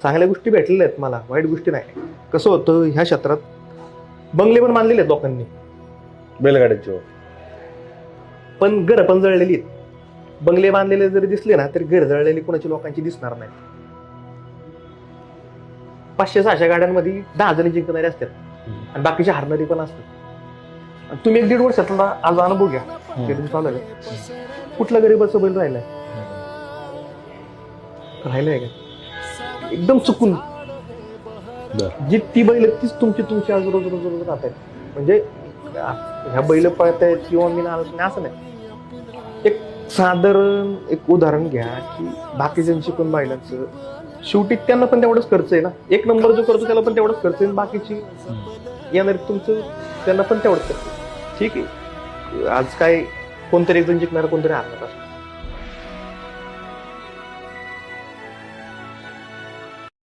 चांगल्या गोष्टी भेटलेल्या आहेत मला, वाईट गोष्टी नाही. कसं होतं ह्या क्षेत्रात बंगले पण बांधलेले आहेत लोकांनी, बैलगाड्याची. पण घरं पण जळलेली आहेत. बंगले बांधलेले जरी दिसले ना तरी घर जळलेली कोणाची लोकांची दिसणार नाही. 500-600 गाड्यांमध्ये 10 जण जिंकणारे असतात आणि बाकीचे हारणारी पण असतात. आणि तुम्ही 1-1.5 वर्षातला आज अनुभव घ्या, चालू आहे कुठला गरीबाचं बैल राहिलाय का? एकदम चुकून जी ती बैल तीच तुमची आज रोज राहत आहेत. म्हणजे ह्या बैल पळतायत किंवा मी असं नाही. एक साधारण एक उदाहरण घ्या की बाकीच्यांची पण बैलांचं शेवटी त्यांना पण तेवढंच खर्च आहे ना. 1 नंबर जो करतो त्याला पण तेवढंच खर्च आहे, बाकीची येणार तुमचं त्यांना पण तेवढंच खर्च. ठीक आहे, आज काय कोणतरी एक जण जिंकणार कोणतरी हारणार असतो.